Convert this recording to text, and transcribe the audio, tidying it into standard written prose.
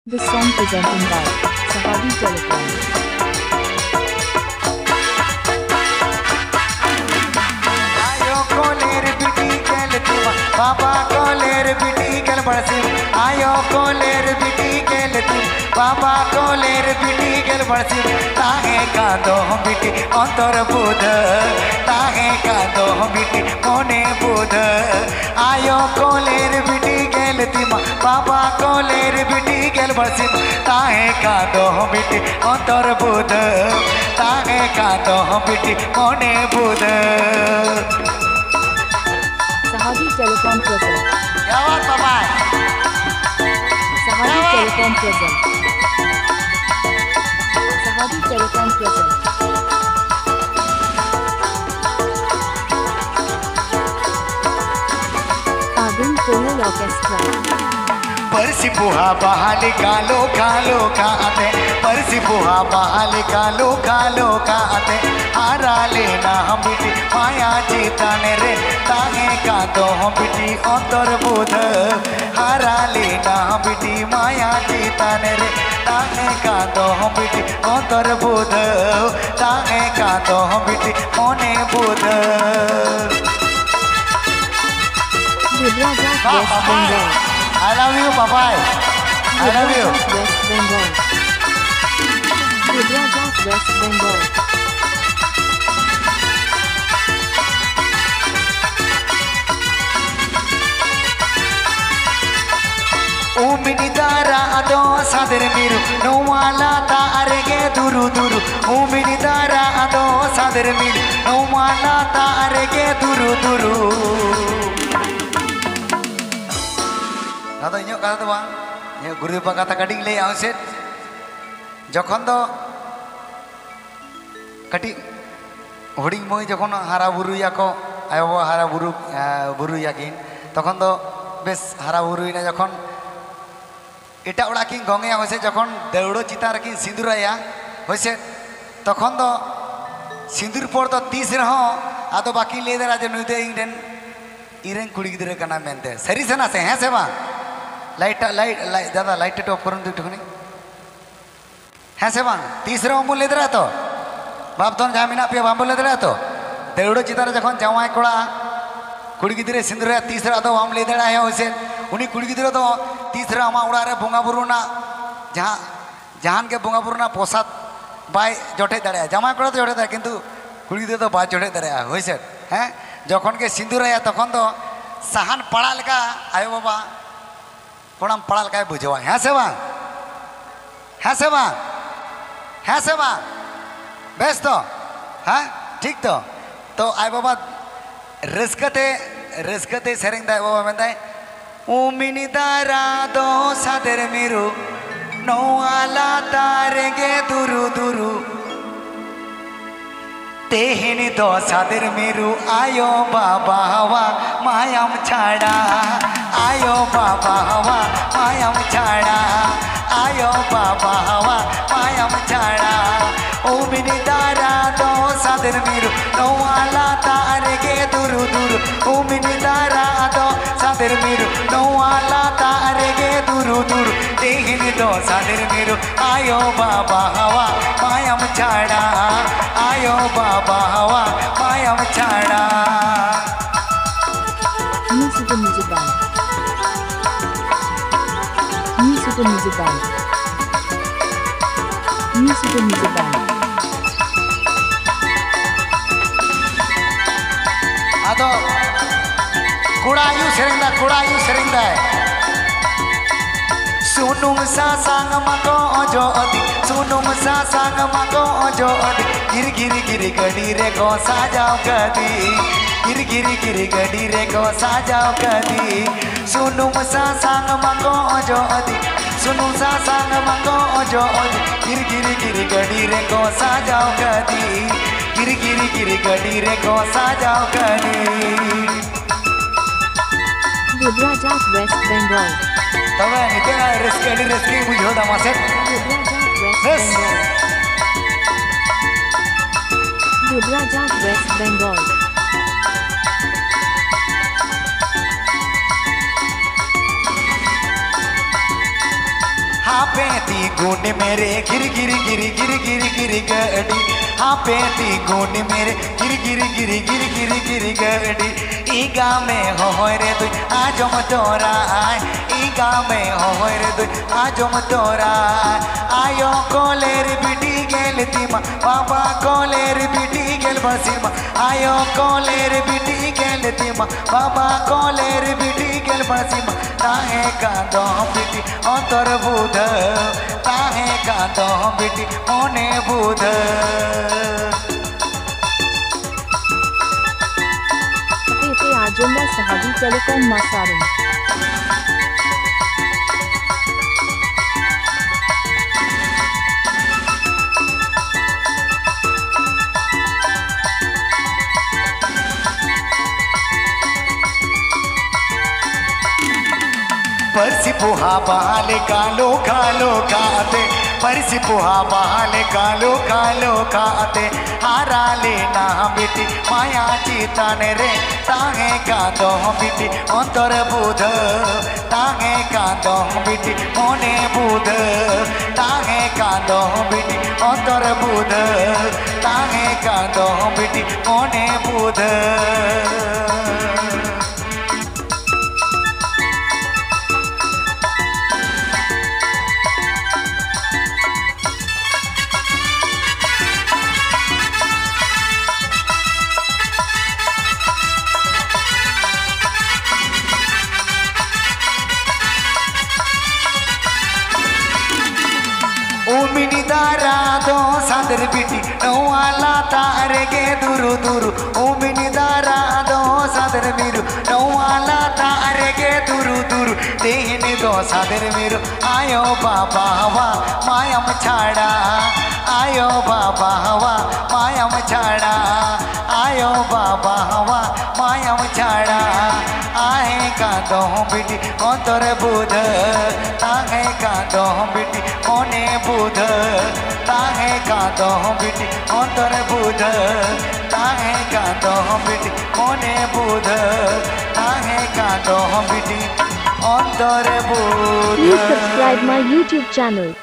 The song presented by Sahabi Telecom. आयो कोलेर बिटी गल तुम बाबा कोलेर बिटी गल बरसिम आयो कोलेर बिटी गल तुम बाबा कोलेर बिटी गल बरसिम ताहे का दो बिटी अंतर बुध ताहे का दो बिटी मोने बुध आयो कोलेर बिटी गल तुम बाबा कोलेर बिटी गल बरसिम ताहे का दो बिटी अंतर बुध ताहे का दो बिटी मोने बुध Sahabi Telecom present. क्या बात बाबा Sahabi Telecom present. Sahabi Telecom present. Arvind Koyal Orchestra. परसी बुहा बहाली कालो कालो काते परसी बुहा बहाली कालो कालो काते हारा लेना हम बिटी माया जीताने रे ताहे का दो हम बिटी अंतर बुध हारा लेना हम बिटी माया जीताने रे ताहे का दो हम बिटी अंतर बुध ताहे का दो हम बिटी मोने बुध Vibraja West Bengal. I love you, Papai. I love you. West Bengal. Vibraja West Bengal. Umini dara ado sadir miru Nawala ta arge duru duru Umini dara ado sadir miru Nawala ta arge duru duru Kata inyo kata tu bang Inyo guru pa kata kading le yang set Jokhon do Kading Hoding moi jokhon hara buru yako Ayo hara buru yakin Tokhon do bes hara buru ina jokhon এটা ওড়া কিন গঙ্গা হয়েছে যখন দেউড়ো চিতার কিন সিঁদুরাইয়া হয়েছে তখন তো সিঁদুর পর তো 30 রহ আদো বাকি লেদের আজ নুইতে ইরেন কুড়ি গিদরে কানা মেনতে সরি সে না সে হ্যাঁ সে বা লাইট দাদা লাইটটা অফ করুন তো একটুখানি হ্যাঁ সে বা 30 রহ বলে লেদরা তো বাপধন জামিনা পিয়া বাম বলে লেদরা তো দেউড়ো চিতারে যখন জামাই কোড়া কুড়ি গিদরে সিঁদুরে 30 আদো বাম লেদরা হয়েছে উনি কুড়ি গিদরে তো तीसरा आमा उड़ा रे बोंगा बुरुना जहान के बोंगा बुरुना पोसाद बाय जोटे दाड़ा जमा करा तो जोटे दाड़ा किंतु कुड़ी तो बाय जोटे दाड़ा होइसे हैं जखन के सिंदूरया तखन तो साहान पड़ाल का आयो बाबा कोणाम पड़ाल का बुझवा हैं से बा हैं से बा हैं से बा बेस तो हैं ठीक तो आय बाबा रस्कते सेरेंग दा बाबा मेंदा Umini dara do sader miru Nawala tarege duru duru Tehini do sader miru Ayo baba hawa mayam chada Ayo baba hawa mayam chada Ayo baba hawa mayam chada Umini dara do sader miru Nawala tarege duru duru Umini dara do sader miru Nawala tarege duru duru Tehini do sader miru Ayo baba hawa mayam chada Ayo baba hawa mayam chada New Super Music Band. New Super Music Band. New Super Music Band. Ado Kudayu serinda Sunung sa sang mago ojo odi Sunung sa sang mago ojo odi Giri giri giri gadi re ko sajao gadi Giri giri giri gadi re ko sajao gadi Sunung sa sang mago ojo odi Sunung sa sang mago ojo odi Giri giri giri gadi re ko sajao gadi Giri giri giri gadi re ko sajao gadi Vibraja West Bengal. तबे नितेना risky बुझो दमासे Vibraja West Bengal. आपे ती गुण मेरे गिर गिर गिर गिर गिर गिर गड़ी आपे ती गुण मेरे गिर गिर गिर गिर गिर गिर गड़ी ईगा में हो रे तू आजम तोरा ईगा में हो रे तू आजम तोरा आयो कोलेर बिटी गेल तीमा बाबा कोलेर बिटी गेल बसीमा आयो कोलेर बिटी गेल तीमा बाबा कोलेर बिटी गेल बसीमा ताहे कांदो बिटी अंतर बुध ताहे कांदो बिटी मोने बुध Pepe Ajumba Sahabi Telecom Masarum. परसी पुहा बहाले कालो कालो खाते परसी पुहा बहाले कालो कालो खाते हारा लेना बेटी माया चीताने रे तांगे कांदो बेटी अंतर बुध तांगे कांदो बेटी मोने बुध तांगे कांदो बेटी अंतर बुध तांगे कांदो बेटी मोने बुध ओमिनी दारा दो सादर बिटी नौवाला तारे के दुरु दुरु ओमिनी दारा दो सादर मिरु नौवाला तारे के दुरु दुरु तेहने दो सादर मिरु आयो बाबा हवा मायम छाड़ा आयो बाबा हवा मायम छाड़ा आयो बाबा हवा मायम छाड़ा आहे कांदो बिटी अंतर बुध ताहे कांदो बिटी मोने बुध ताहे कांदो बिटी अंतर बुध ताहे कांदो बिटी मोने बुध ताहे कांदो बिटी अंतर बुध। Please subscribe my YouTube channel.